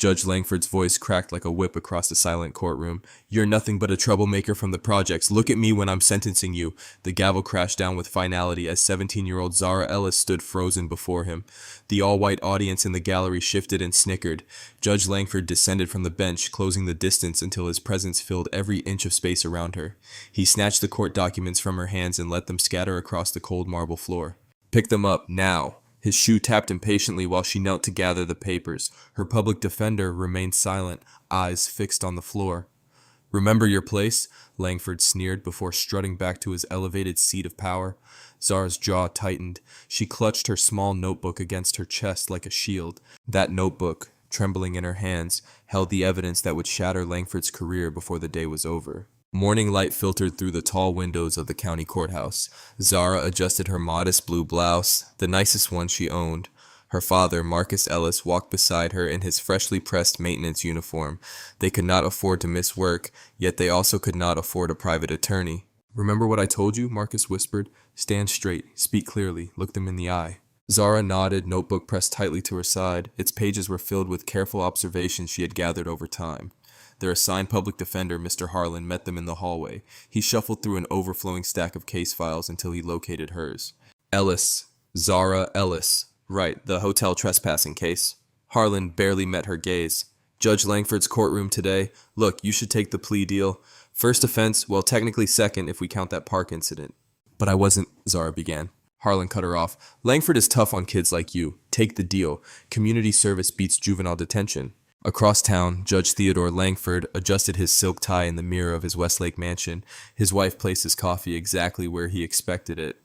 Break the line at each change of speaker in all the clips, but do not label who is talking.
Judge Langford's voice cracked like a whip across the silent courtroom. "You're nothing but a troublemaker from the projects. Look at me when I'm sentencing you." The gavel crashed down with finality as 17-year-old Zara Ellis stood frozen before him. The all-white audience in the gallery shifted and snickered. Judge Langford descended from the bench, closing the distance until his presence filled every inch of space around her. He snatched the court documents from her hands and let them scatter across the cold marble floor. "Pick them up, now." His shoe tapped impatiently while she knelt to gather the papers. Her public defender remained silent, eyes fixed on the floor. "Remember your place?" Langford sneered before strutting back to his elevated seat of power. Zara's jaw tightened. She clutched her small notebook against her chest like a shield. That notebook, trembling in her hands, held the evidence that would shatter Langford's career before the day was over. Morning light filtered through the tall windows of the county courthouse. Zara adjusted her modest blue blouse, the nicest one she owned. Her father, Marcus Ellis, walked beside her in his freshly pressed maintenance uniform. They could not afford to miss work, yet they also could not afford a private attorney. "Remember what I told you?" Marcus whispered. "Stand straight, speak clearly, look them in the eye." Zara nodded, notebook pressed tightly to her side. Its pages were filled with careful observations she had gathered over time. Their assigned public defender, Mr. Harlan, met them in the hallway. He shuffled through an overflowing stack of case files until he located hers. "Ellis. Zara Ellis. Right, the hotel trespassing case." Harlan barely met her gaze. "Judge Langford's courtroom today. Look, you should take the plea deal. First offense, well, technically second if we count that park incident." "But I wasn't," Zara began. Harlan cut her off. "Langford is tough on kids like you. Take the deal. Community service beats juvenile detention." Across town, Judge Theodore Langford adjusted his silk tie in the mirror of his Westlake mansion. His wife placed his coffee exactly where he expected it.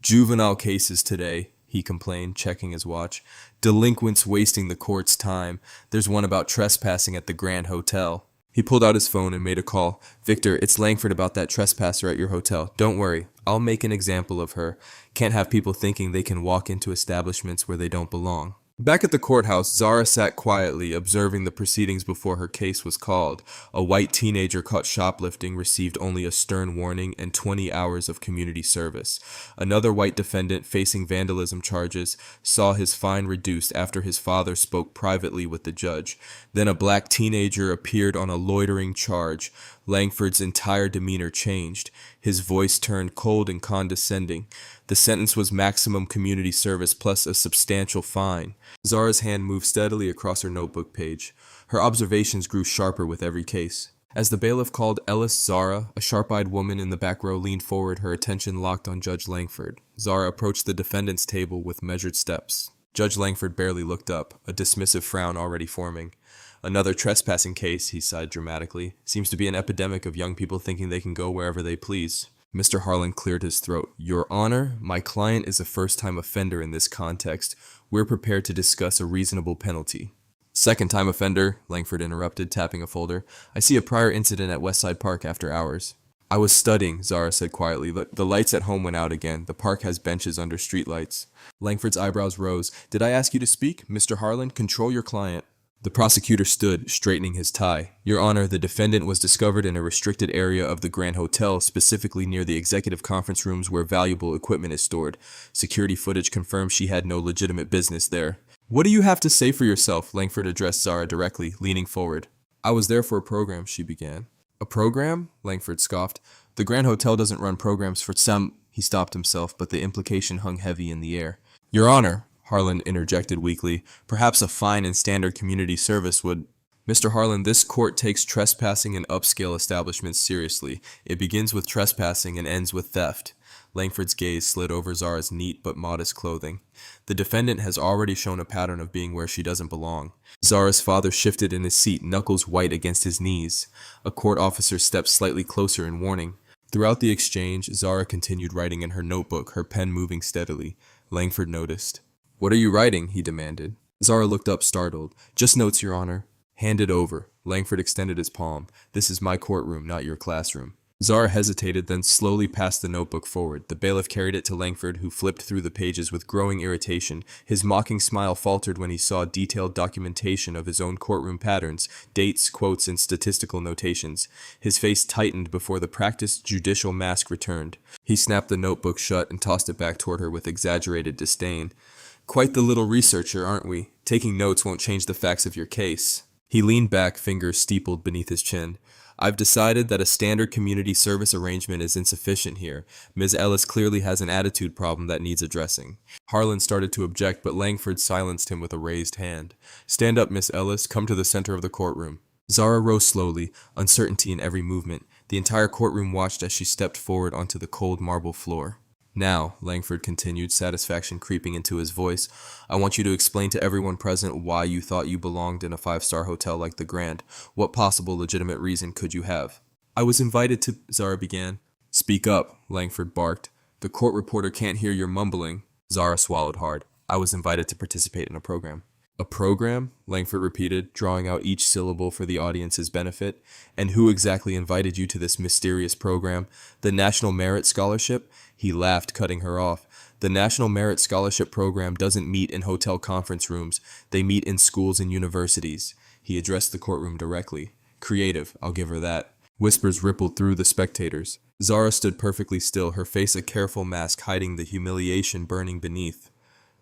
"Juvenile cases today," he complained, checking his watch. "Delinquents wasting the court's time. There's one about trespassing at the Grand Hotel." He pulled out his phone and made a call. "Victor, it's Langford about that trespasser at your hotel. Don't worry. I'll make an example of her. Can't have people thinking they can walk into establishments where they don't belong." Back at the courthouse, Zara sat quietly, observing the proceedings before her case was called. A white teenager caught shoplifting received only a stern warning and 20 hours of community service. Another white defendant facing vandalism charges saw his fine reduced after his father spoke privately with the judge. Then a black teenager appeared on a loitering charge. Langford's entire demeanor changed. His voice turned cold and condescending. The sentence was maximum community service plus a substantial fine. Zara's hand moved steadily across her notebook page. Her observations grew sharper with every case. As the bailiff called Ellis Zara, a sharp-eyed woman in the back row leaned forward, her attention locked on Judge Langford. Zara approached the defendant's table with measured steps. Judge Langford barely looked up, a dismissive frown already forming. "Another trespassing case," he sighed dramatically. "Seems to be an epidemic of young people thinking they can go wherever they please." Mr. Harlan cleared his throat. "Your Honor, my client is a first-time offender in this context. We're prepared to discuss a reasonable penalty." "Second-time offender," Langford interrupted, tapping a folder. "I see a prior incident at Westside Park after hours." "I was studying," Zara said quietly. The lights at home went out again. The park has benches under streetlights." Langford's eyebrows rose. "Did I ask you to speak? Mr. Harlan, control your client." The prosecutor stood, straightening his tie. "Your Honor, the defendant was discovered in a restricted area of the Grand Hotel, specifically near the executive conference rooms where valuable equipment is stored. Security footage confirms she had no legitimate business there." "What do you have to say for yourself?" Langford addressed Zara directly, leaning forward. "I was there for a program," she began. "A program?" Langford scoffed. "The Grand Hotel doesn't run programs for some—" He stopped himself, but the implication hung heavy in the air. "Your Honor," Harlan interjected weakly, "perhaps a fine and standard community service would—" "Mr. Harlan, this court takes trespassing in upscale establishments seriously. It begins with trespassing and ends with theft." Langford's gaze slid over Zara's neat but modest clothing. "The defendant has already shown a pattern of being where she doesn't belong." Zara's father shifted in his seat, knuckles white against his knees. A court officer stepped slightly closer in warning. Throughout the exchange, Zara continued writing in her notebook, her pen moving steadily. Langford noticed. "What are you writing?" he demanded. Zara looked up, startled. "Just notes, Your Honor." "Hand it over." Langford extended his palm. "This is my courtroom, not your classroom." Zara hesitated, then slowly passed the notebook forward. The bailiff carried it to Langford, who flipped through the pages with growing irritation. His mocking smile faltered when he saw detailed documentation of his own courtroom patterns, dates, quotes, and statistical notations. His face tightened before the practiced judicial mask returned. He snapped the notebook shut and tossed it back toward her with exaggerated disdain. "Quite the little researcher, aren't we? Taking notes won't change the facts of your case." He leaned back, fingers steepled beneath his chin. I've decided that a standard community service arrangement is insufficient here. Ms. Ellis clearly has an attitude problem that needs addressing. Harlan started to object, but Langford silenced him with a raised hand. Stand up, Miss Ellis. Come to the center of the courtroom. Zara rose slowly, uncertainty in every movement. The entire courtroom watched as she stepped forward onto the cold marble floor. Now, Langford continued, satisfaction creeping into his voice, I want you to explain to everyone present why you thought you belonged in a five-star hotel like the Grand. What possible legitimate reason could you have? I was invited to, Zara began. Speak up, Langford barked. The court reporter can't hear your mumbling. Zara swallowed hard. I was invited to participate in a program. A program? Langford repeated, drawing out each syllable for the audience's benefit. And who exactly invited you to this mysterious program? The National Merit Scholarship? He laughed, cutting her off. The National Merit Scholarship Program doesn't meet in hotel conference rooms. They meet in schools and universities. He addressed the courtroom directly. Creative, I'll give her that. Whispers rippled through the spectators. Zara stood perfectly still, her face a careful mask hiding the humiliation burning beneath.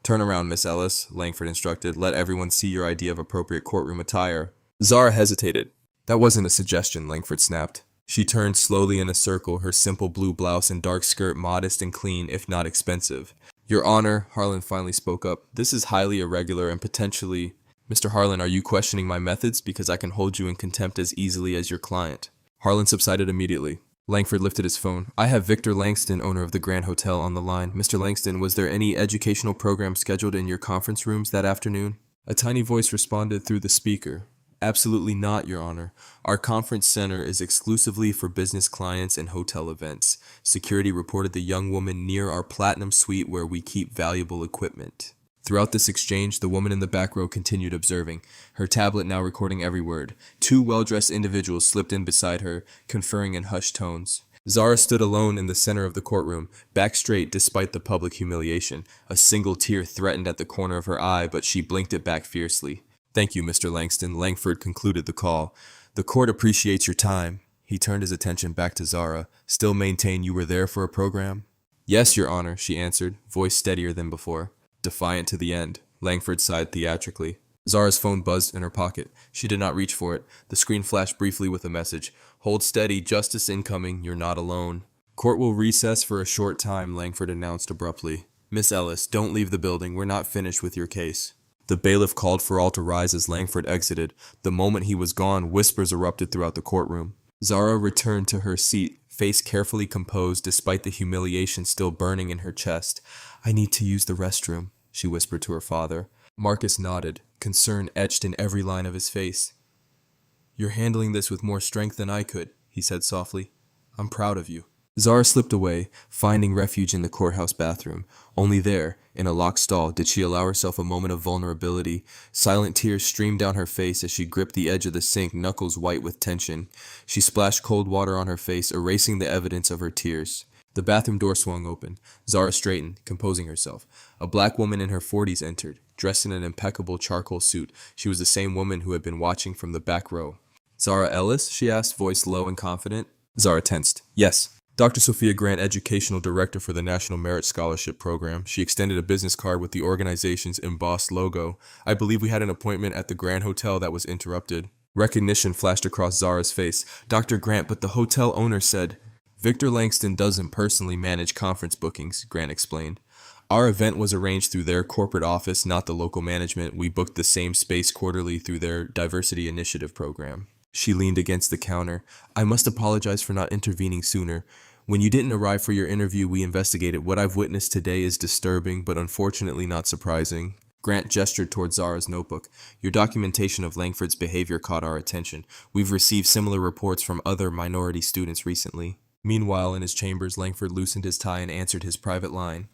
Turn around, Miss Ellis, Langford instructed. Let everyone see your idea of appropriate courtroom attire. Zara hesitated. That wasn't a suggestion, Langford snapped. She turned slowly in a circle, her simple blue blouse and dark skirt modest and clean, if not expensive. Your Honor, Harlan finally spoke up, this is highly irregular and potentially... Mr. Harlan, are you questioning my methods? Because I can hold you in contempt as easily as your client. Harlan subsided immediately. Langford lifted his phone. I have Victor Langston, owner of the Grand Hotel, on the line. Mr. Langston, was there any educational program scheduled in your conference rooms that afternoon? A tiny voice responded through the speaker. Absolutely not, Your Honor. Our conference center is exclusively for business clients and hotel events. Security reported the young woman near our platinum suite where we keep valuable equipment. Throughout this exchange, the woman in the back row continued observing, her tablet now recording every word. Two well-dressed individuals slipped in beside her, conferring in hushed tones. Zara stood alone in the center of the courtroom, back straight despite the public humiliation. A single tear threatened at the corner of her eye, but she blinked it back fiercely. Thank you, Mr. Langston. Langford concluded the call. The court appreciates your time. He turned his attention back to Zara. Still maintain you were there for a program? Yes, Your Honor, she answered, voice steadier than before. Defiant to the end. Langford sighed theatrically. Zara's phone buzzed in her pocket. She did not reach for it. The screen flashed briefly with a message. Hold steady, justice incoming, you're not alone. Court will recess for a short time, Langford announced abruptly. Miss Ellis, don't leave the building. We're not finished with your case. The bailiff called for all to rise as Langford exited. The moment he was gone, whispers erupted throughout the courtroom. Zara returned to her seat, face carefully composed despite the humiliation still burning in her chest. I need to use the restroom, she whispered to her father. Marcus nodded, concern etched in every line of his face. You're handling this with more strength than I could, he said softly. I'm proud of you. Zara slipped away, finding refuge in the courthouse bathroom. Only there, in a locked stall, did she allow herself a moment of vulnerability. Silent tears streamed down her face as she gripped the edge of the sink, knuckles white with tension. She splashed cold water on her face, erasing the evidence of her tears. The bathroom door swung open. Zara straightened, composing herself. A black woman in her 40s entered, dressed in an impeccable charcoal suit. She was the same woman who had been watching from the back row. Zara Ellis? She asked, voice low and confident. Zara tensed. Yes. Dr. Sophia Grant, Educational Director for the National Merit Scholarship Program. She extended a business card with the organization's embossed logo. I believe we had an appointment at the Grand Hotel that was interrupted. Recognition flashed across Zara's face. Dr. Grant, but the hotel owner said... Victor Langston doesn't personally manage conference bookings, Grant explained. Our event was arranged through their corporate office, not the local management. We booked the same space quarterly through their Diversity Initiative program. She leaned against the counter. I must apologize for not intervening sooner. When you didn't arrive for your interview, we investigated. What I've witnessed today is disturbing, but unfortunately not surprising. Grant gestured toward Zara's notebook. Your documentation of Langford's behavior caught our attention. We've received similar reports from other minority students recently. Meanwhile, in his chambers, Langford loosened his tie and answered his private line.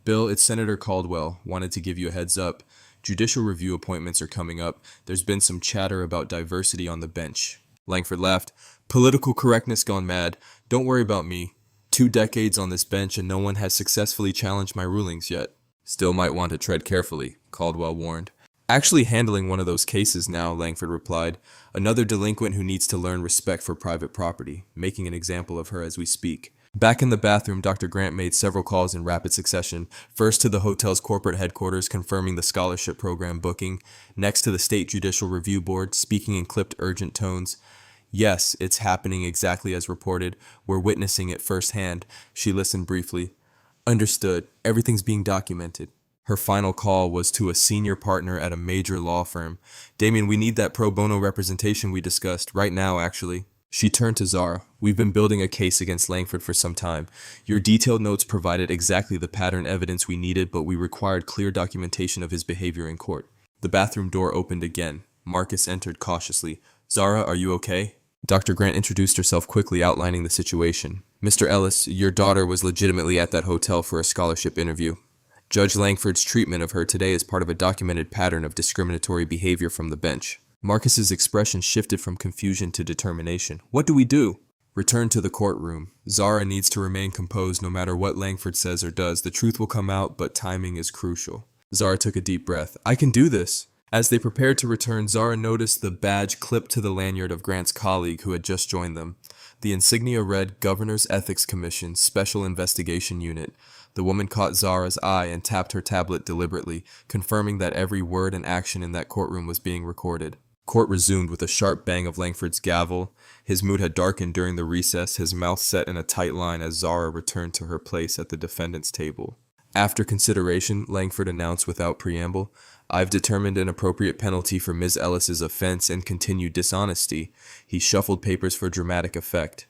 Bill, it's Senator Caldwell. Wanted to give you a heads up. Judicial review appointments are coming up. There's been some chatter about diversity on the bench. Langford laughed. Political correctness gone mad. Don't worry about me. 2 decades on this bench and no one has successfully challenged my rulings yet. Still might want to tread carefully, Caldwell warned. Actually handling one of those cases now, Langford replied. Another delinquent who needs to learn respect for private property, making an example of her as we speak. Back in the bathroom, Dr. Grant made several calls in rapid succession. First to the hotel's corporate headquarters, confirming the scholarship program booking. Next to the State Judicial Review Board, speaking in clipped, urgent tones. Yes, it's happening exactly as reported. We're witnessing it firsthand. She listened briefly. Understood. Everything's being documented. Her final call was to a senior partner at a major law firm. Damien, we need that pro bono representation we discussed, right now, actually. She turned to Zara. We've been building a case against Langford for some time. Your detailed notes provided exactly the pattern evidence we needed, but we required clear documentation of his behavior in court. The bathroom door opened again. Marcus entered cautiously. Zara, are you okay? Dr. Grant introduced herself quickly, outlining the situation. Mr. Ellis, your daughter was legitimately at that hotel for a scholarship interview. Judge Langford's treatment of her today is part of a documented pattern of discriminatory behavior from the bench. Marcus's expression shifted from confusion to determination. What do we do? Return to the courtroom. Zara needs to remain composed no matter what Langford says or does. The truth will come out, but timing is crucial. Zara took a deep breath. I can do this. As they prepared to return, Zara noticed the badge clipped to the lanyard of Grant's colleague who had just joined them. The insignia read Governor's Ethics Commission, Special Investigation Unit. The woman caught Zara's eye and tapped her tablet deliberately, confirming that every word and action in that courtroom was being recorded. Court resumed with a sharp bang of Langford's gavel. His mood had darkened during the recess, his mouth set in a tight line as Zara returned to her place at the defendant's table. After consideration, Langford announced without preamble, I've determined an appropriate penalty for Ms. Ellis's offense and continued dishonesty. He shuffled papers for dramatic effect.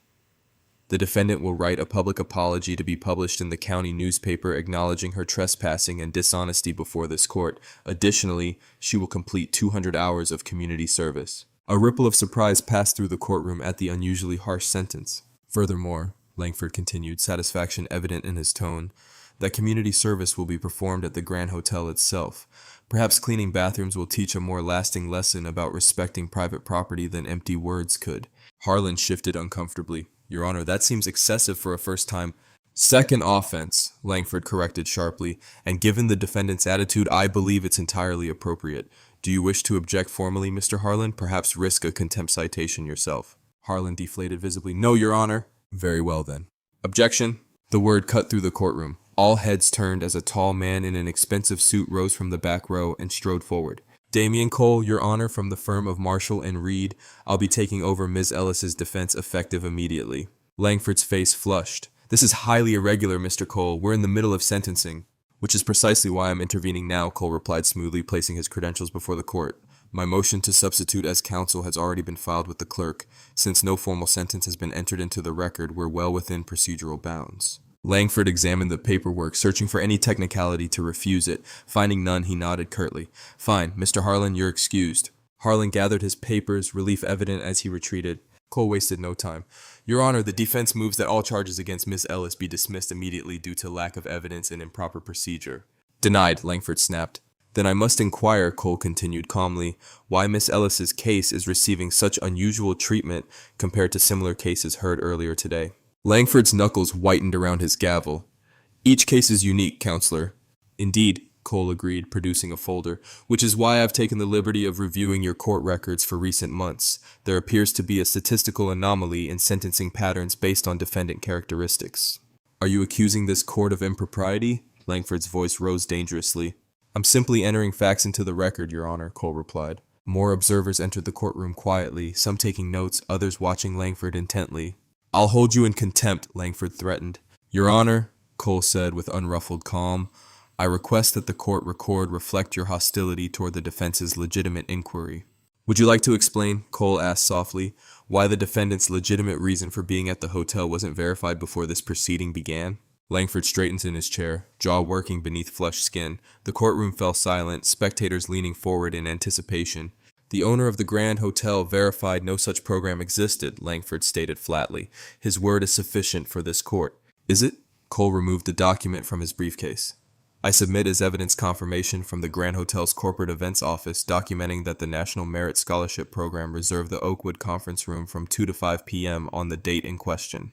The defendant will write a public apology to be published in the county newspaper acknowledging her trespassing and dishonesty before this court. Additionally, she will complete 200 hours of community service. A ripple of surprise passed through the courtroom at the unusually harsh sentence. Furthermore, Langford continued, satisfaction evident in his tone, that community service will be performed at the Grand Hotel itself. Perhaps cleaning bathrooms will teach a more lasting lesson about respecting private property than empty words could. Harlan shifted uncomfortably. Your Honor, that seems excessive for a first time. Second offense, Langford corrected sharply, and given the defendant's attitude, I believe it's entirely appropriate. Do you wish to object formally, Mr. Harlan? Perhaps risk a contempt citation yourself. Harlan deflated visibly. No, Your Honor. Very well then. Objection. The word cut through the courtroom. All heads turned as a tall man in an expensive suit rose from the back row and strode forward. Damien Cole, Your Honor, from the firm of Marshall and Reed. I'll be taking over Ms. Ellis's defense effective immediately. Langford's face flushed. This is highly irregular, Mr. Cole. We're in the middle of sentencing. Which is precisely why I'm intervening now, Cole replied smoothly, placing his credentials before the court. My motion to substitute as counsel has already been filed with the clerk. Since no formal sentence has been entered into the record, we're well within procedural bounds. Langford examined the paperwork, searching for any technicality to refuse it. Finding none, he nodded curtly. Fine, Mr. Harlan, you're excused. Harlan gathered his papers, relief evident as he retreated. Cole wasted no time. Your Honor, the defense moves that all charges against Miss Ellis be dismissed immediately due to lack of evidence and improper procedure. Denied, Langford snapped. Then I must inquire, Cole continued calmly, why Miss Ellis's case is receiving such unusual treatment compared to similar cases heard earlier today. Langford's knuckles whitened around his gavel. Each case is unique, Counselor. Indeed, Cole agreed, producing a folder, which is why I've taken the liberty of reviewing your court records for recent months. There appears to be a statistical anomaly in sentencing patterns based on defendant characteristics. Are you accusing this court of impropriety? Langford's voice rose dangerously. I'm simply entering facts into the record, Your Honor, Cole replied. More observers entered the courtroom quietly, some taking notes, others watching Langford intently. I'll hold you in contempt, Langford threatened. Your Honor, Cole said with unruffled calm, I request that the court record reflect your hostility toward the defense's legitimate inquiry. Would you like to explain, Cole asked softly, why the defendant's legitimate reason for being at the hotel wasn't verified before this proceeding began? Langford straightened in his chair, jaw working beneath flushed skin. The courtroom fell silent, spectators leaning forward in anticipation. The owner of the Grand Hotel verified no such program existed, Langford stated flatly. His word is sufficient for this court. Is it? Cole removed the document from his briefcase. I submit as evidence confirmation from the Grand Hotel's corporate events office documenting that the National Merit Scholarship Program reserved the Oakwood Conference Room from 2 to 5 p.m. on the date in question.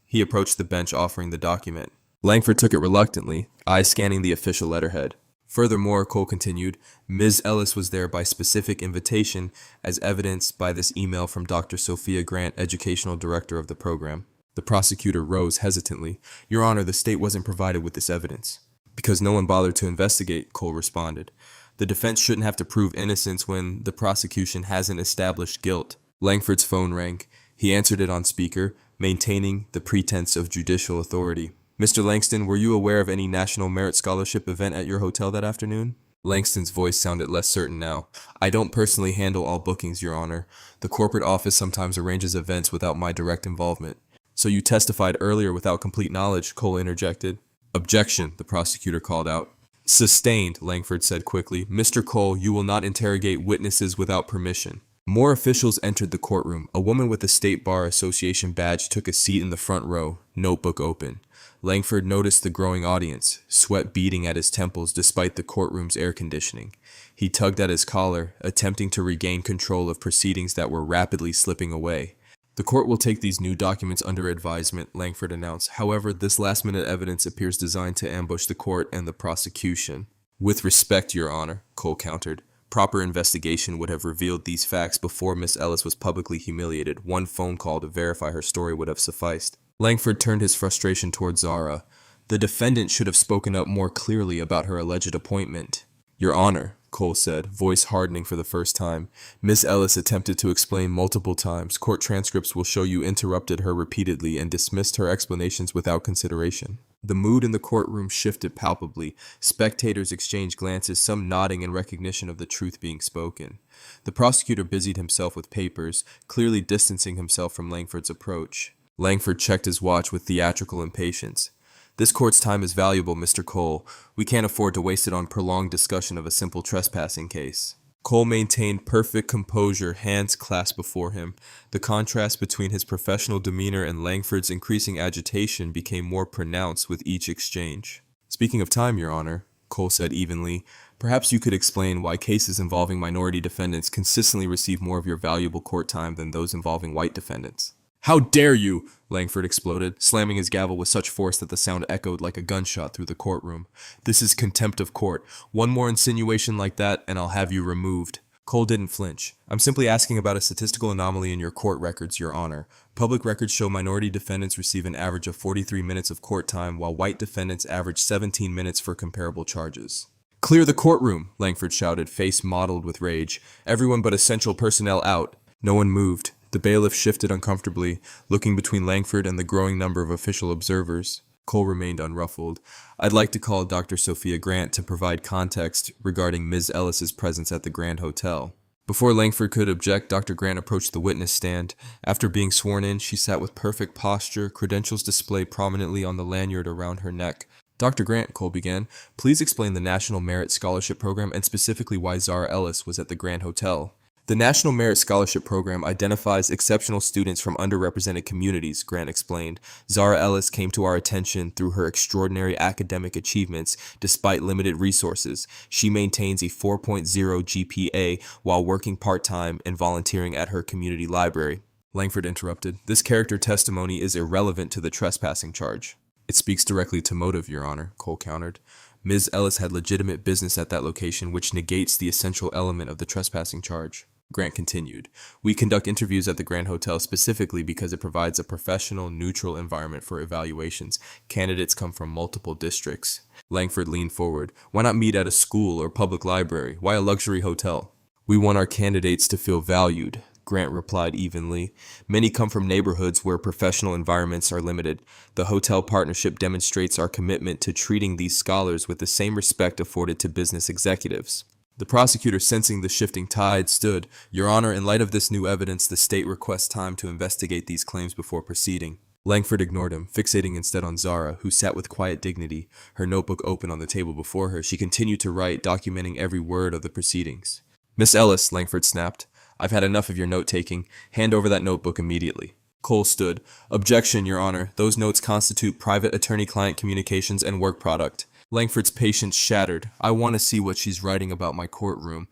He approached the bench offering the document. Langford took it reluctantly, eyes scanning the official letterhead. Furthermore, Cole continued, Ms. Ellis was there by specific invitation as evidenced by this email from Dr. Sophia Grant, Educational Director of the program. The prosecutor rose hesitantly. Your Honor, the state wasn't provided with this evidence. Because no one bothered to investigate, Cole responded. The defense shouldn't have to prove innocence when the prosecution hasn't established guilt. Langford's phone rang. He answered it on speaker, maintaining the pretense of judicial authority. Mr. Langston, were you aware of any National Merit Scholarship event at your hotel that afternoon? Langston's voice sounded less certain now. I don't personally handle all bookings, Your Honor. The corporate office sometimes arranges events without my direct involvement. So you testified earlier without complete knowledge, Cole interjected. Objection, the prosecutor called out. Sustained, Langford said quickly. Mr. Cole, you will not interrogate witnesses without permission. More officials entered the courtroom. A woman with a State Bar Association badge took a seat in the front row, notebook open. Langford noticed the growing audience, sweat beading at his temples despite the courtroom's air conditioning. He tugged at his collar, attempting to regain control of proceedings that were rapidly slipping away. The court will take these new documents under advisement, Langford announced. However, this last-minute evidence appears designed to ambush the court and the prosecution. With respect, Your Honor, Cole countered. Proper investigation would have revealed these facts before Miss Ellis was publicly humiliated. One phone call to verify her story would have sufficed. Langford turned his frustration toward Zara. The defendant should have spoken up more clearly about her alleged appointment. Your Honor, Cole said, voice hardening for the first time. Miss Ellis attempted to explain multiple times. Court transcripts will show you interrupted her repeatedly and dismissed her explanations without consideration. The mood in the courtroom shifted palpably. Spectators exchanged glances, some nodding in recognition of the truth being spoken. The prosecutor busied himself with papers, clearly distancing himself from Langford's approach. Langford checked his watch with theatrical impatience. This court's time is valuable, Mr. Cole. We can't afford to waste it on prolonged discussion of a simple trespassing case. Cole maintained perfect composure, hands clasped before him. The contrast between his professional demeanor and Langford's increasing agitation became more pronounced with each exchange. Speaking of time, Your Honor, Cole said evenly, perhaps you could explain why cases involving minority defendants consistently receive more of your valuable court time than those involving white defendants. How dare you! Langford exploded, slamming his gavel with such force that the sound echoed like a gunshot through the courtroom. This is contempt of court. One more insinuation like that, and I'll have you removed. Cole didn't flinch. I'm simply asking about a statistical anomaly in your court records, Your Honor. Public records show minority defendants receive an average of 43 minutes of court time, while white defendants average 17 minutes for comparable charges. Clear the courtroom, Langford shouted, face mottled with rage. Everyone but essential personnel out. No one moved. The bailiff shifted uncomfortably, looking between Langford and the growing number of official observers. Cole remained unruffled. I'd like to call Dr. Sophia Grant to provide context regarding Ms. Ellis's presence at the Grand Hotel. Before Langford could object, Dr. Grant approached the witness stand. After being sworn in, she sat with perfect posture, credentials displayed prominently on the lanyard around her neck. Dr. Grant, Cole began, please explain the National Merit Scholarship Program and specifically why Zara Ellis was at the Grand Hotel. The National Merit Scholarship Program identifies exceptional students from underrepresented communities, Grant explained. Zara Ellis came to our attention through her extraordinary academic achievements despite limited resources. She maintains a 4.0 GPA while working part-time and volunteering at her community library. Langford interrupted. This character testimony is irrelevant to the trespassing charge. It speaks directly to motive, Your Honor, Cole countered. Ms. Ellis had legitimate business at that location, which negates the essential element of the trespassing charge. Grant continued, we conduct interviews at the Grand Hotel specifically because it provides a professional, neutral environment for evaluations. Candidates come from multiple districts. Langford leaned forward. Why not meet at a school or public library? Why a luxury hotel? We want our candidates to feel valued, Grant replied evenly. Many come from neighborhoods where professional environments are limited. The hotel partnership demonstrates our commitment to treating these scholars with the same respect afforded to business executives. The prosecutor, sensing the shifting tide, stood. Your Honor, in light of this new evidence, the state requests time to investigate these claims before proceeding. Langford ignored him, fixating instead on Zara, who sat with quiet dignity, her notebook open on the table before her. She continued to write, documenting every word of the proceedings. Miss Ellis, Langford snapped, I've had enough of your note-taking. Hand over that notebook immediately. Cole stood. Objection, Your Honor. Those notes constitute private attorney-client communications and work product. Langford's patience shattered. I want to see what she's writing about my courtroom.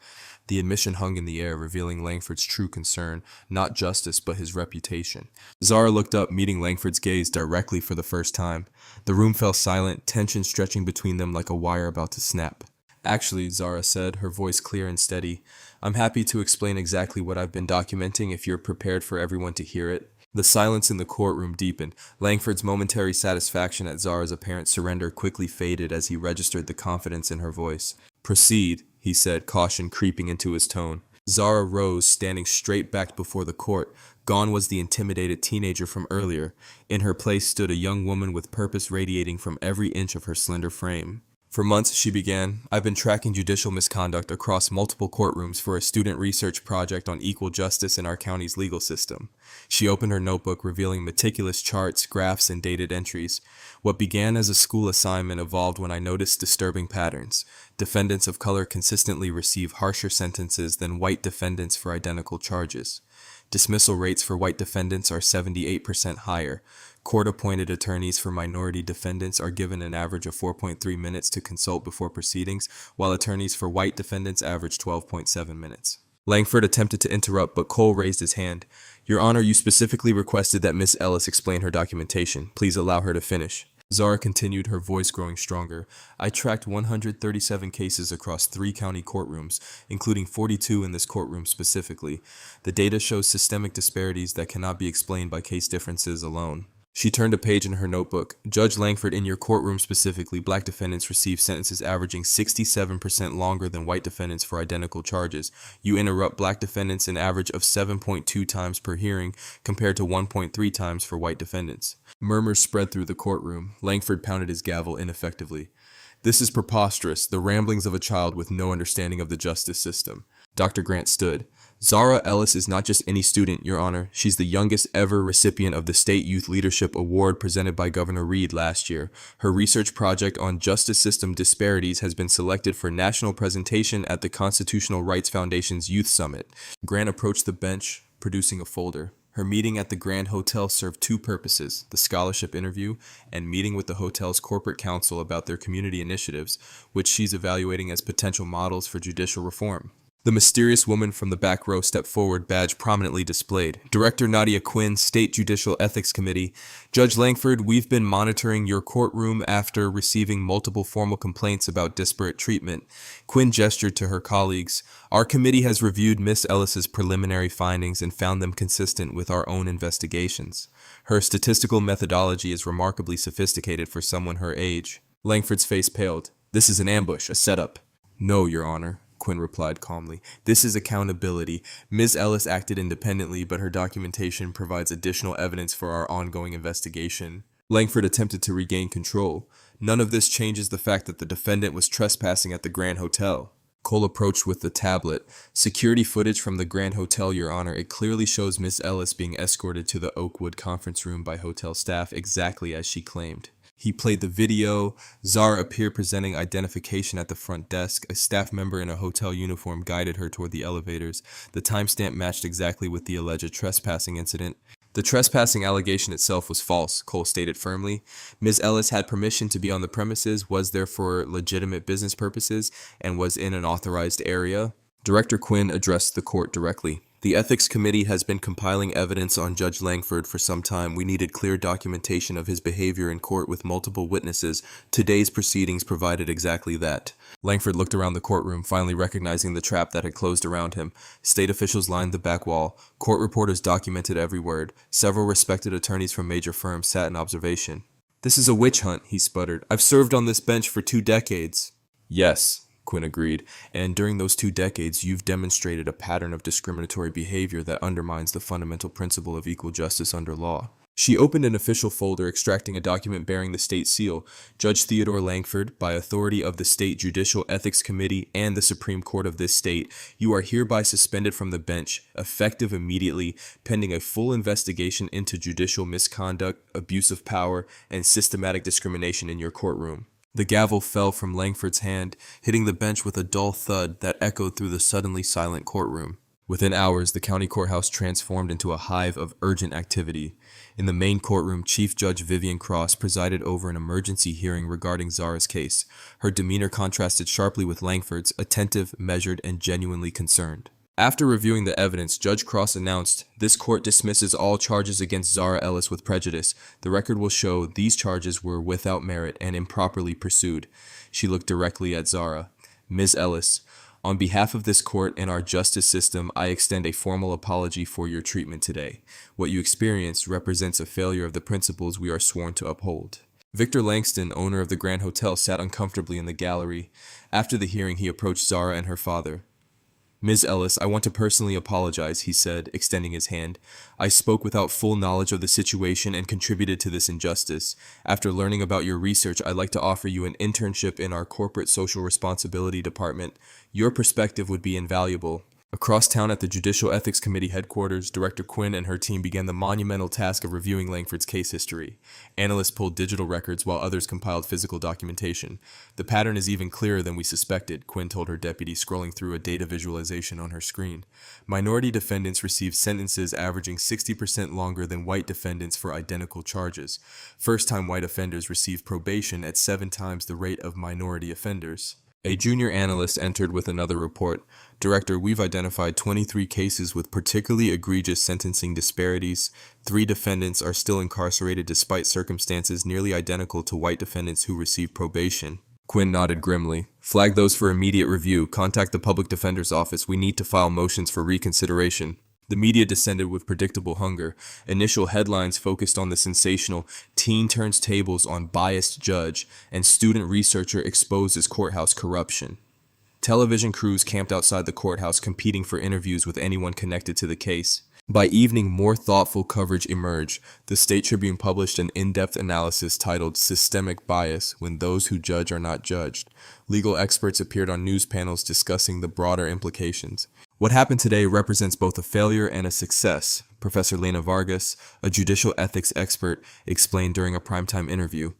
The admission hung in the air, revealing Langford's true concern, not justice, but his reputation. Zara looked up, meeting Langford's gaze directly for the first time. The room fell silent, tension stretching between them like a wire about to snap. Actually, Zara said, her voice clear and steady, I'm happy to explain exactly what I've been documenting if you're prepared for everyone to hear it. The silence in the courtroom deepened. Langford's momentary satisfaction at Zara's apparent surrender quickly faded as he registered the confidence in her voice. "Proceed," he said, caution creeping into his tone. Zara rose, standing straight-backed before the court. Gone was the intimidated teenager from earlier. In her place stood a young woman with purpose radiating from every inch of her slender frame. "For months," she began, "I've been tracking judicial misconduct across multiple courtrooms for a student research project on equal justice in our county's legal system." She opened her notebook, revealing meticulous charts, graphs, and dated entries. "What began as a school assignment evolved when I noticed disturbing patterns. Defendants of color consistently receive harsher sentences than white defendants for identical charges. Dismissal rates for white defendants are 78% higher. Court-appointed attorneys for minority defendants are given an average of 4.3 minutes to consult before proceedings, while attorneys for white defendants average 12.7 minutes. Langford attempted to interrupt, but Cole raised his hand. "Your Honor, you specifically requested that Miss Ellis explain her documentation. Please allow her to finish." Zara continued, her voice growing stronger. "I tracked 137 cases across 3 county courtrooms, including 42 in this courtroom specifically. The data shows systemic disparities that cannot be explained by case differences alone." She turned a page in her notebook. "Judge Langford, in your courtroom specifically, black defendants receive sentences averaging 67% longer than white defendants for identical charges. You interrupt black defendants an average of 7.2 times per hearing, compared to 1.3 times for white defendants." Murmurs spread through the courtroom. Langford pounded his gavel ineffectively. "This is preposterous, the ramblings of a child with no understanding of the justice system." Dr. Grant stood. "Zara Ellis is not just any student, Your Honor. She's the youngest ever recipient of the State Youth Leadership Award presented by Governor Reed last year. Her research project on justice system disparities has been selected for national presentation at the Constitutional Rights Foundation's Youth Summit." Grant approached the bench, producing a folder. Her meeting at the Grand Hotel served 2 purposes: the scholarship interview and meeting with the hotel's corporate counsel about their community initiatives, which she's evaluating as potential models for judicial reform. The mysterious woman from the back row stepped forward, badge prominently displayed. "Director Nadia Quinn, State Judicial Ethics Committee. Judge Langford, we've been monitoring your courtroom after receiving multiple formal complaints about disparate treatment." Quinn gestured to her colleagues. "Our committee has reviewed Miss Ellis's preliminary findings and found them consistent with our own investigations. Her statistical methodology is remarkably sophisticated for someone her age." Langford's face paled. "This is an ambush, a setup." "No, Your Honor," Quinn replied calmly. "This is accountability. Ms. Ellis acted independently, but her documentation provides additional evidence for our ongoing investigation." Langford attempted to regain control. "None of this changes the fact that the defendant was trespassing at the Grand Hotel." Cole approached with the tablet. "Security footage from the Grand Hotel, Your Honor. It clearly shows Miss Ellis being escorted to the Oakwood conference room by hotel staff exactly as she claimed." He played the video. Zara appeared presenting identification at the front desk. A staff member in a hotel uniform guided her toward the elevators. The timestamp matched exactly with the alleged trespassing incident. "The trespassing allegation itself was false," Cole stated firmly. "Ms. Ellis had permission to be on the premises, was there for legitimate business purposes, and was in an authorized area." Director Quinn addressed the court directly. "The Ethics Committee has been compiling evidence on Judge Langford for some time. We needed clear documentation of his behavior in court with multiple witnesses. Today's proceedings provided exactly that." Langford looked around the courtroom, finally recognizing the trap that had closed around him. State officials lined the back wall. Court reporters documented every word. Several respected attorneys from major firms sat in observation. "This is a witch hunt," he sputtered. "I've served on this bench for 2 decades. "Yes," Quinn agreed, "and during those 2 decades, you've demonstrated a pattern of discriminatory behavior that undermines the fundamental principle of equal justice under law." She opened an official folder, extracting a document bearing the state seal. "Judge Theodore Langford, by authority of the State Judicial Ethics Committee and the Supreme Court of this state, you are hereby suspended from the bench, effective immediately, pending a full investigation into judicial misconduct, abuse of power, and systematic discrimination in your courtroom." The gavel fell from Langford's hand, hitting the bench with a dull thud that echoed through the suddenly silent courtroom. Within hours, the county courthouse transformed into a hive of urgent activity. In the main courtroom, Chief Judge Vivian Cross presided over an emergency hearing regarding Zara's case. Her demeanor contrasted sharply with Langford's, attentive, measured, and genuinely concerned. After reviewing the evidence, Judge Cross announced, "This court dismisses all charges against Zara Ellis with prejudice. The record will show these charges were without merit and improperly pursued." She looked directly at Zara. "Ms. Ellis, On behalf of this court and our justice system, I extend a formal apology for your treatment today. What you experienced represents a failure of the principles we are sworn to uphold. Victor Langston, owner of the Grand Hotel, sat uncomfortably in the gallery. After the hearing, he approached Zara and her father. Ms. Ellis, I want to personally apologize, he said, extending his hand. I spoke without full knowledge of the situation and contributed to this injustice. After learning about your research, I'd like to offer you an internship in our corporate social responsibility department. Your perspective would be invaluable. Across town at the Judicial Ethics Committee headquarters, Director Quinn and her team began the monumental task of reviewing Langford's case history. Analysts pulled digital records while others compiled physical documentation. The pattern is even clearer than we suspected, Quinn told her deputy, scrolling through a data visualization on her screen. Minority defendants received sentences averaging 60% longer than white defendants for identical charges. First-time white offenders received probation at 7 times the rate of minority offenders. A junior analyst entered with another report. Director, we've identified 23 cases with particularly egregious sentencing disparities. 3 defendants are still incarcerated despite circumstances nearly identical to white defendants who received probation. Quinn nodded grimly. Flag those for immediate review. Contact the public defender's office. We need to file motions for reconsideration. The media descended with predictable hunger. Initial headlines focused on the sensational teen turns tables on biased judge and student researcher exposes courthouse corruption. Television crews camped outside the courthouse competing for interviews with anyone connected to the case. By evening, more thoughtful coverage emerged. The State Tribune published an in-depth analysis titled Systemic Bias When Those Who Judge Are Not Judged. Legal experts appeared on news panels discussing the broader implications. What happened today represents both a failure and a success, Professor Lena Vargas, a judicial ethics expert, explained during a primetime interview.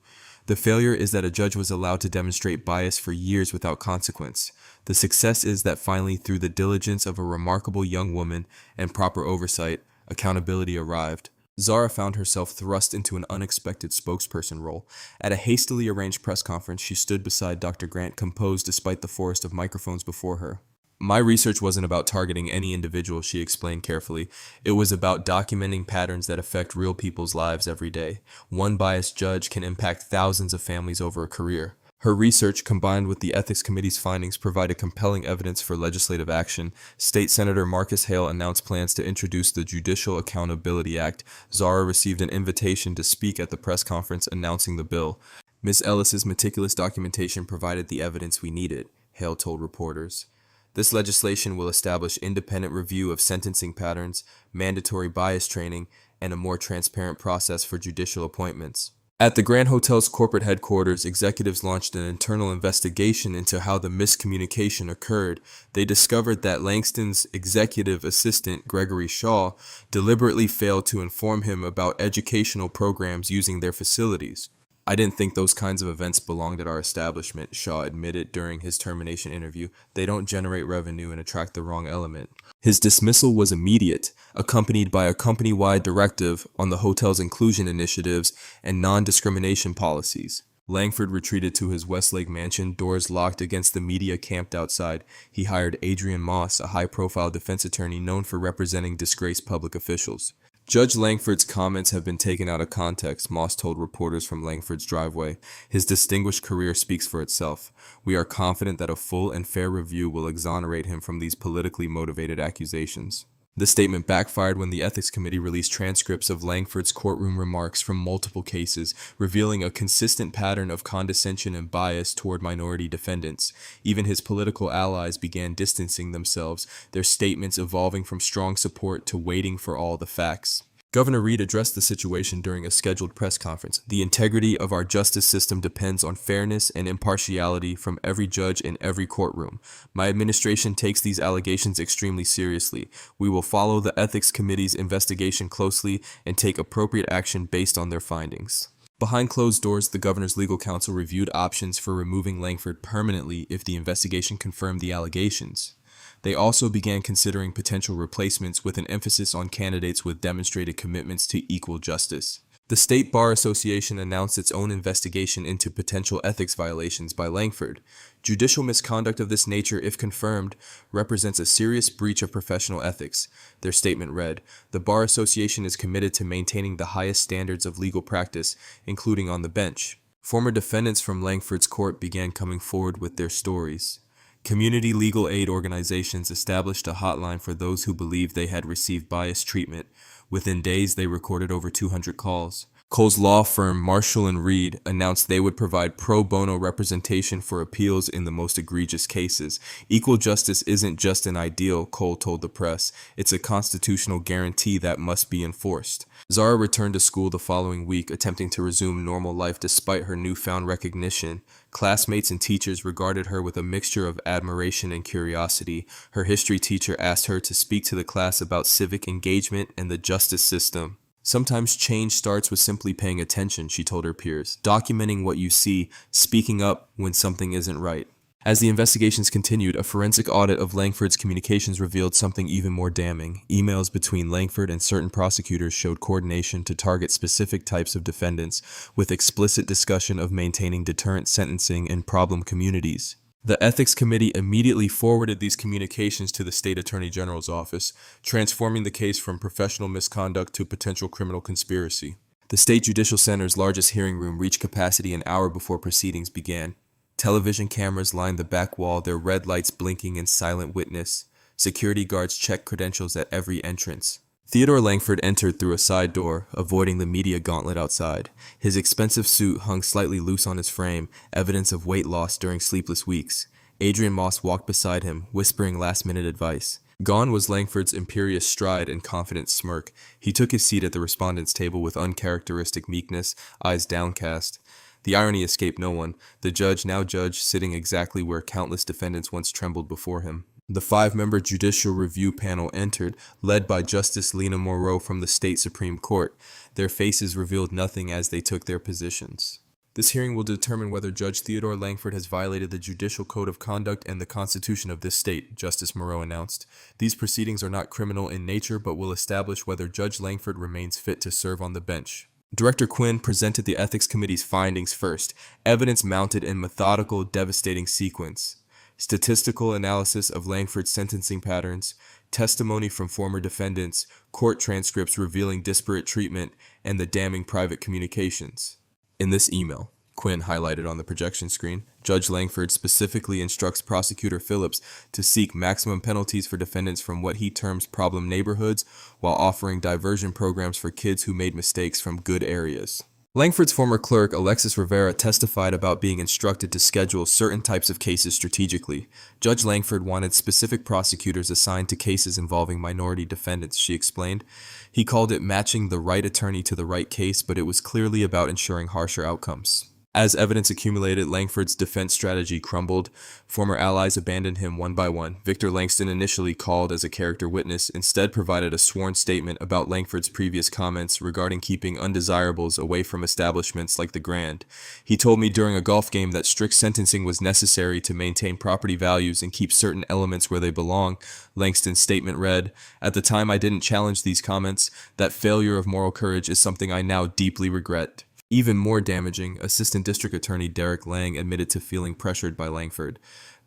The failure is that a judge was allowed to demonstrate bias for years without consequence. The success is that finally, through the diligence of a remarkable young woman and proper oversight, accountability arrived. Zara found herself thrust into an unexpected spokesperson role. At a hastily arranged press conference, she stood beside Dr. Grant, composed despite the forest of microphones before her. My research wasn't about targeting any individual, she explained carefully. It was about documenting patterns that affect real people's lives every day. One biased judge can impact thousands of families over a career. Her research, combined with the Ethics Committee's findings, provided compelling evidence for legislative action. State Senator Marcus Hale announced plans to introduce the Judicial Accountability Act. Zara received an invitation to speak at the press conference announcing the bill. Ms. Ellis's meticulous documentation provided the evidence we needed, Hale told reporters. This legislation will establish independent review of sentencing patterns, mandatory bias training, and a more transparent process for judicial appointments. At the Grand Hotel's corporate headquarters, executives launched an internal investigation into how the miscommunication occurred. They discovered that Langston's executive assistant, Gregory Shaw, deliberately failed to inform him about educational programs using their facilities. I didn't think those kinds of events belonged at our establishment, Shaw admitted during his termination interview. They don't generate revenue and attract the wrong element. His dismissal was immediate, accompanied by a company-wide directive on the hotel's inclusion initiatives and non-discrimination policies. Langford retreated to his Westlake mansion, doors locked against the media camped outside. He hired Adrian Moss, a high-profile defense attorney known for representing disgraced public officials. Judge Langford's comments have been taken out of context, Moss told reporters from Langford's driveway. His distinguished career speaks for itself. We are confident that a full and fair review will exonerate him from these politically motivated accusations. The statement backfired when the Ethics Committee released transcripts of Langford's courtroom remarks from multiple cases, revealing a consistent pattern of condescension and bias toward minority defendants. Even his political allies began distancing themselves, their statements evolving from strong support to waiting for all the facts. Governor Reed addressed the situation during a scheduled press conference. The integrity of our justice system depends on fairness and impartiality from every judge in every courtroom. My administration takes these allegations extremely seriously. We will follow the Ethics Committee's investigation closely and take appropriate action based on their findings. Behind closed doors, the governor's legal counsel reviewed options for removing Langford permanently if the investigation confirmed the allegations. They also began considering potential replacements with an emphasis on candidates with demonstrated commitments to equal justice. The State Bar Association announced its own investigation into potential ethics violations by Langford. Judicial misconduct of this nature, if confirmed, represents a serious breach of professional ethics. Their statement read, "The Bar Association is committed to maintaining the highest standards of legal practice, including on the bench." Former defendants from Langford's court began coming forward with their stories. Community legal aid organizations established a hotline for those who believed they had received biased treatment. Within days, they recorded over 200 calls. Cole's law firm, Marshall and Reed, announced they would provide pro bono representation for appeals in the most egregious cases. Equal justice isn't just an ideal, Cole told the press. It's a constitutional guarantee that must be enforced. Zara returned to school the following week, attempting to resume normal life despite her newfound recognition. Classmates and teachers regarded her with a mixture of admiration and curiosity. Her history teacher asked her to speak to the class about civic engagement and the justice system. Sometimes change starts with simply paying attention, she told her peers, documenting what you see, speaking up when something isn't right. As the investigations continued, a forensic audit of Langford's communications revealed something even more damning. Emails between Langford and certain prosecutors showed coordination to target specific types of defendants, with explicit discussion of maintaining deterrent sentencing in problem communities. The Ethics Committee immediately forwarded these communications to the State Attorney General's office, transforming the case from professional misconduct to potential criminal conspiracy. The State Judicial Center's largest hearing room reached capacity an hour before proceedings began. Television cameras lined the back wall, their red lights blinking in silent witness. Security guards checked credentials at every entrance. Theodore Langford entered through a side door, avoiding the media gauntlet outside. His expensive suit hung slightly loose on his frame, evidence of weight loss during sleepless weeks. Adrian Moss walked beside him, whispering last-minute advice. Gone was Langford's imperious stride and confident smirk. He took his seat at the respondents' table with uncharacteristic meekness, eyes downcast. The irony escaped no one, the now judge sitting exactly where countless defendants once trembled before him. The 5-member Judicial Review panel entered, led by Justice Lena Moreau from the state Supreme Court. Their faces revealed nothing as they took their positions. This hearing will determine whether Judge Theodore Langford has violated the judicial code of conduct and the Constitution of this state, Justice Moreau announced. These proceedings are not criminal in nature, but will establish whether Judge Langford remains fit to serve on the bench. Director Quinn presented the Ethics Committee's findings first, evidence mounted in methodical, devastating sequence. Statistical analysis of Langford's sentencing patterns, testimony from former defendants, court transcripts revealing disparate treatment, and the damning private communications. In this email, Quinn highlighted on the projection screen, Judge Langford specifically instructs Prosecutor Phillips to seek maximum penalties for defendants from what he terms problem neighborhoods, while offering diversion programs for kids who made mistakes from good areas. Langford's former clerk, Alexis Rivera, testified about being instructed to schedule certain types of cases strategically. Judge Langford wanted specific prosecutors assigned to cases involving minority defendants, she explained. He called it matching the right attorney to the right case, but it was clearly about ensuring harsher outcomes. As evidence accumulated, Langford's defense strategy crumbled. Former allies abandoned him one by one. Victor Langston, initially called as a character witness, instead provided a sworn statement about Langford's previous comments regarding keeping undesirables away from establishments like the Grand. He told me during a golf game that strict sentencing was necessary to maintain property values and keep certain elements where they belong, Langston's statement read. At the time, I didn't challenge these comments. That failure of moral courage is something I now deeply regret. Even more damaging, Assistant District Attorney Derek Lang admitted to feeling pressured by Langford.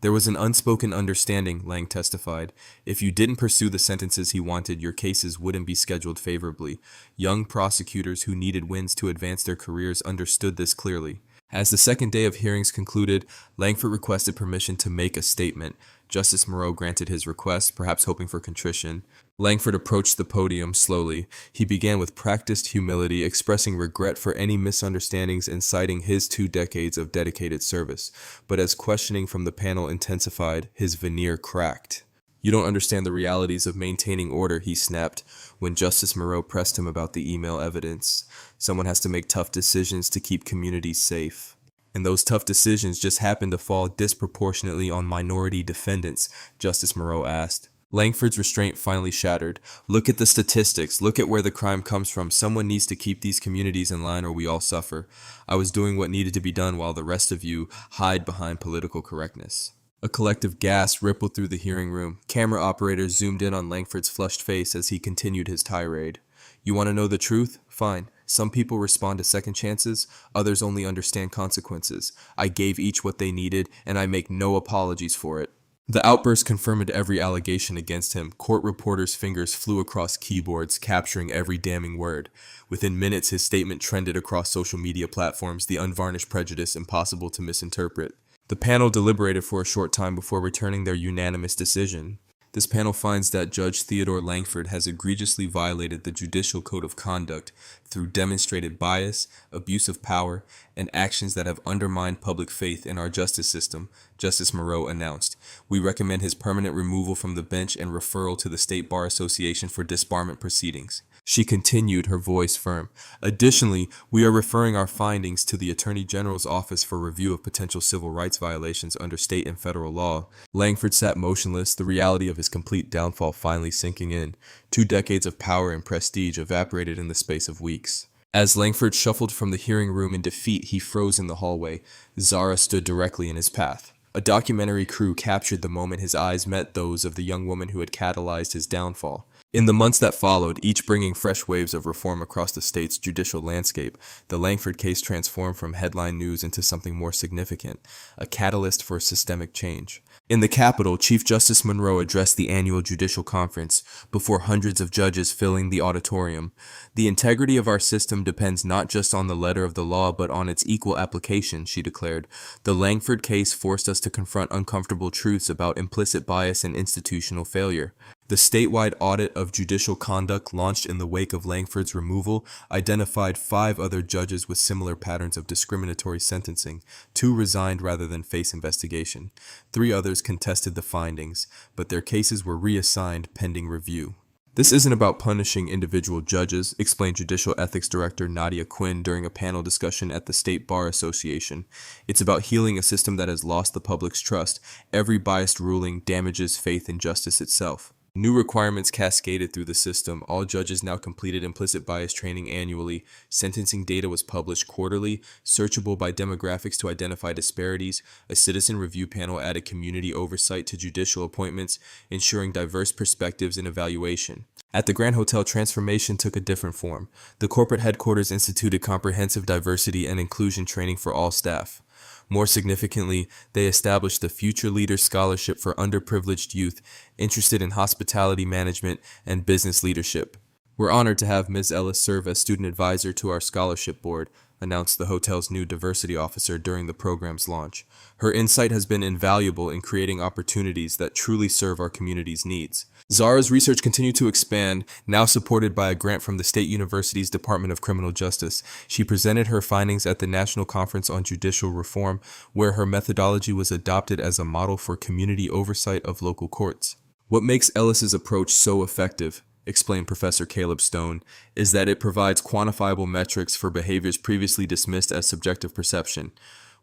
There was an unspoken understanding, Lang testified. If you didn't pursue the sentences he wanted, your cases wouldn't be scheduled favorably. Young prosecutors who needed wins to advance their careers understood this clearly. As the second day of hearings concluded, Langford requested permission to make a statement. Justice Moreau granted his request, perhaps hoping for contrition. Langford approached the podium slowly. He began with practiced humility, expressing regret for any misunderstandings and citing his 2 decades of dedicated service. But as questioning from the panel intensified, his veneer cracked. You don't understand the realities of maintaining order, he snapped, when Justice Moreau pressed him about the email evidence. Someone has to make tough decisions to keep communities safe. And those tough decisions just happen to fall disproportionately on minority defendants, Justice Moreau asked. Langford's restraint finally shattered. Look at the statistics. Look at where the crime comes from. Someone needs to keep these communities in line or we all suffer. I was doing what needed to be done while the rest of you hide behind political correctness. A collective gasp rippled through the hearing room. Camera operators zoomed in on Langford's flushed face as he continued his tirade. You want to know the truth? Fine. Some people respond to second chances, others only understand consequences. I gave each what they needed, and I make no apologies for it. The outburst confirmed every allegation against him. Court reporters' fingers flew across keyboards, capturing every damning word. Within minutes, his statement trended across social media platforms, the unvarnished prejudice impossible to misinterpret. The panel deliberated for a short time before returning their unanimous decision. This panel finds that Judge Theodore Langford has egregiously violated the judicial code of conduct through demonstrated bias, abuse of power, and actions that have undermined public faith in our justice system, Justice Moreau announced. We recommend his permanent removal from the bench and referral to the State Bar Association for disbarment proceedings. She continued, her voice firm. Additionally, we are referring our findings to the Attorney General's office for review of potential civil rights violations under state and federal law. Langford sat motionless, the reality of his complete downfall finally sinking in. 2 decades of power and prestige evaporated in the space of weeks. As Langford shuffled from the hearing room in defeat, he froze in the hallway. Zara stood directly in his path. A documentary crew captured the moment his eyes met those of the young woman who had catalyzed his downfall. In the months that followed, each bringing fresh waves of reform across the state's judicial landscape, the Langford case transformed from headline news into something more significant, a catalyst for systemic change. In the Capitol, Chief Justice Monroe addressed the annual judicial conference before hundreds of judges filling the auditorium. The integrity of our system depends not just on the letter of the law, but on its equal application, she declared. The Langford case forced us to confront uncomfortable truths about implicit bias and institutional failure. The statewide audit of judicial conduct launched in the wake of Langford's removal identified 5 other judges with similar patterns of discriminatory sentencing. 2 resigned rather than face investigation. 3 others contested the findings, but their cases were reassigned pending review. This isn't about punishing individual judges, explained Judicial Ethics Director Nadia Quinn during a panel discussion at the State Bar Association. It's about healing a system that has lost the public's trust. Every biased ruling damages faith in justice itself. New requirements cascaded through the system. All judges now completed implicit bias training annually. Sentencing data was published quarterly, searchable by demographics to identify disparities. A citizen review panel added community oversight to judicial appointments, ensuring diverse perspectives in evaluation. At the Grand Hotel, transformation took a different form. The corporate headquarters instituted comprehensive diversity and inclusion training for all staff. More significantly, they established the Future Leaders Scholarship for underprivileged youth interested in hospitality management and business leadership. We're honored to have Ms. Ellis serve as student advisor to our scholarship board, announced the hotel's new diversity officer during the program's launch. Her insight has been invaluable in creating opportunities that truly serve our community's needs. Zara's research continued to expand, now supported by a grant from the State University's Department of Criminal Justice. She presented her findings at the National Conference on Judicial Reform, where her methodology was adopted as a model for community oversight of local courts. What makes Ellis's approach so effective, explained Professor Caleb Stone, is that it provides quantifiable metrics for behaviors previously dismissed as subjective perception.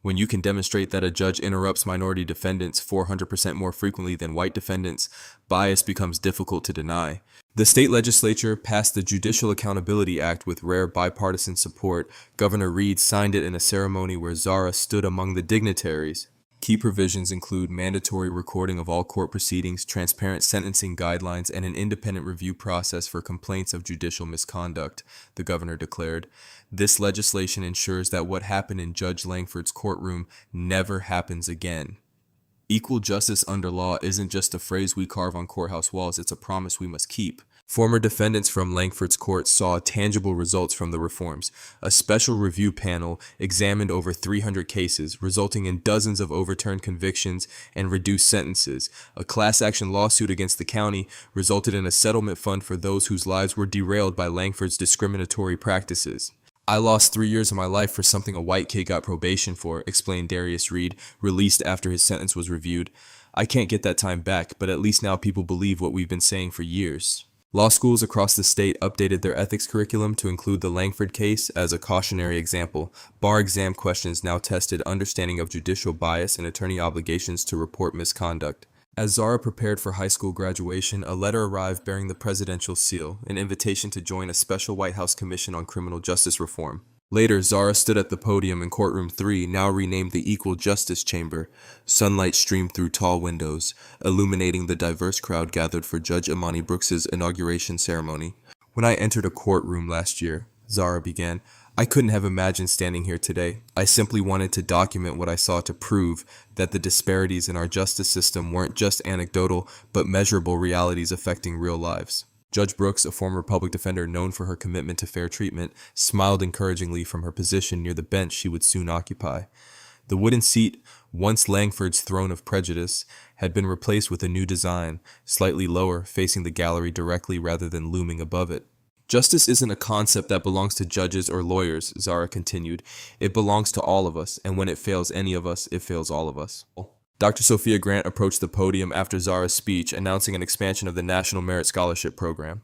When you can demonstrate that a judge interrupts minority defendants 400% more frequently than white defendants, bias becomes difficult to deny. The state legislature passed the Judicial Accountability Act with rare bipartisan support. Governor Reed signed it in a ceremony where Zara stood among the dignitaries. Key provisions include mandatory recording of all court proceedings, transparent sentencing guidelines, and an independent review process for complaints of judicial misconduct, the governor declared. This legislation ensures that what happened in Judge Langford's courtroom never happens again. Equal justice under law isn't just a phrase we carve on courthouse walls, it's a promise we must keep. Former defendants from Langford's court saw tangible results from the reforms. A special review panel examined over 300 cases, resulting in dozens of overturned convictions and reduced sentences. A class action lawsuit against the county resulted in a settlement fund for those whose lives were derailed by Langford's discriminatory practices. I lost 3 years of my life for something a white kid got probation for, explained Darius Reed, released after his sentence was reviewed. I can't get that time back, but at least now people believe what we've been saying for years. Law schools across the state updated their ethics curriculum to include the Langford case as a cautionary example. Bar exam questions now tested understanding of judicial bias and attorney obligations to report misconduct. As Zara prepared for high school graduation, a letter arrived bearing the presidential seal, an invitation to join a special White House Commission on Criminal Justice Reform. Later, Zara stood at the podium in Courtroom 3, now renamed the Equal Justice Chamber. Sunlight streamed through tall windows, illuminating the diverse crowd gathered for Judge Imani Brooks's inauguration ceremony. When I entered a courtroom last year, Zara began, I couldn't have imagined standing here today. I simply wanted to document what I saw to prove that the disparities in our justice system weren't just anecdotal, but measurable realities affecting real lives. Judge Brooks, a former public defender known for her commitment to fair treatment, smiled encouragingly from her position near the bench she would soon occupy. The wooden seat, once Langford's throne of prejudice, had been replaced with a new design, slightly lower, facing the gallery directly rather than looming above it. Justice isn't a concept that belongs to judges or lawyers, Zara continued. It belongs to all of us, and when it fails any of us, it fails all of us. Dr. Sophia Grant approached the podium after Zara's speech, announcing an expansion of the National Merit Scholarship Program.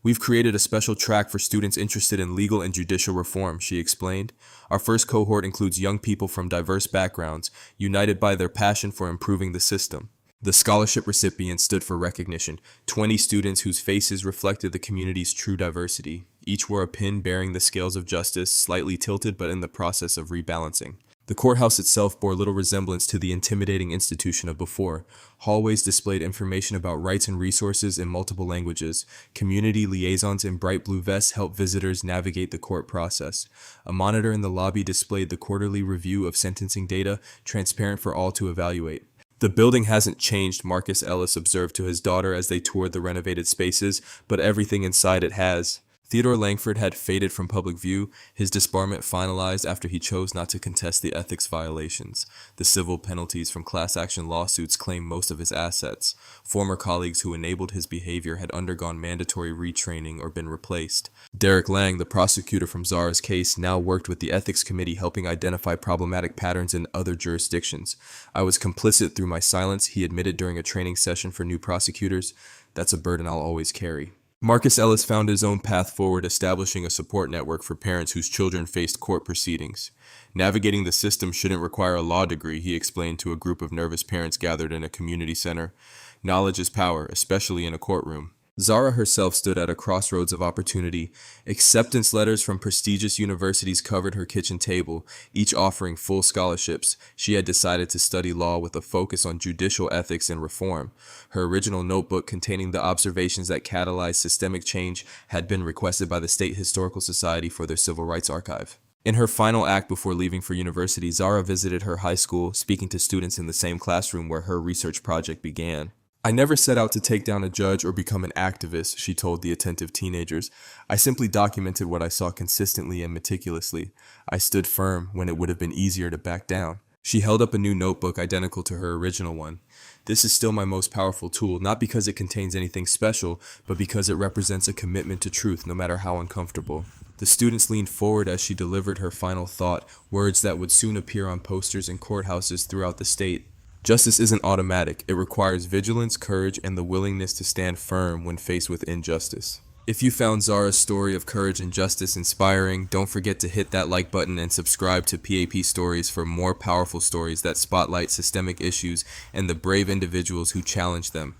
We've created a special track for students interested in legal and judicial reform, she explained. Our first cohort includes young people from diverse backgrounds, united by their passion for improving the system. The scholarship recipients stood for recognition, 20 students whose faces reflected the community's true diversity. Each wore a pin bearing the scales of justice, slightly tilted but in the process of rebalancing. The courthouse itself bore little resemblance to the intimidating institution of before. Hallways displayed information about rights and resources in multiple languages. Community liaisons in bright blue vests helped visitors navigate the court process. A monitor in the lobby displayed the quarterly review of sentencing data, transparent for all to evaluate. The building hasn't changed, Marcus Ellis observed to his daughter as they toured the renovated spaces, but everything inside it has. Theodore Langford had faded from public view, his disbarment finalized after he chose not to contest the ethics violations. The civil penalties from class action lawsuits claimed most of his assets. Former colleagues who enabled his behavior had undergone mandatory retraining or been replaced. Derek Lang, the prosecutor from Zara's case, now worked with the ethics committee helping identify problematic patterns in other jurisdictions. I was complicit through my silence, he admitted during a training session for new prosecutors. That's a burden I'll always carry. Marcus Ellis found his own path forward, establishing a support network for parents whose children faced court proceedings. Navigating the system shouldn't require a law degree, he explained to a group of nervous parents gathered in a community center. Knowledge is power, especially in a courtroom. Zara herself stood at a crossroads of opportunity. Acceptance letters from prestigious universities covered her kitchen table, each offering full scholarships. She had decided to study law with a focus on judicial ethics and reform. Her original notebook containing the observations that catalyzed systemic change had been requested by the State Historical Society for their Civil Rights Archive. In her final act before leaving for university, Zara visited her high school, speaking to students in the same classroom where her research project began. I never set out to take down a judge or become an activist, she told the attentive teenagers. I simply documented what I saw consistently and meticulously. I stood firm when it would have been easier to back down. She held up a new notebook identical to her original one. This is still my most powerful tool, not because it contains anything special, but because it represents a commitment to truth, no matter how uncomfortable. The students leaned forward as she delivered her final thought, words that would soon appear on posters in courthouses throughout the state. Justice isn't automatic. It requires vigilance, courage, and the willingness to stand firm when faced with injustice. If you found Zara's story of courage and justice inspiring, don't forget to hit that like button and subscribe to PAP Stories for more powerful stories that spotlight systemic issues and the brave individuals who challenge them.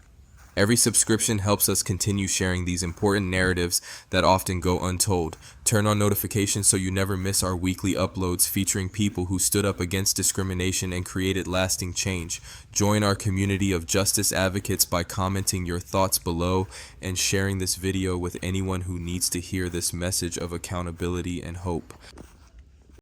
Every subscription helps us continue sharing these important narratives that often go untold. Turn on notifications so you never miss our weekly uploads featuring people who stood up against discrimination and created lasting change. Join our community of justice advocates by commenting your thoughts below and sharing this video with anyone who needs to hear this message of accountability and hope.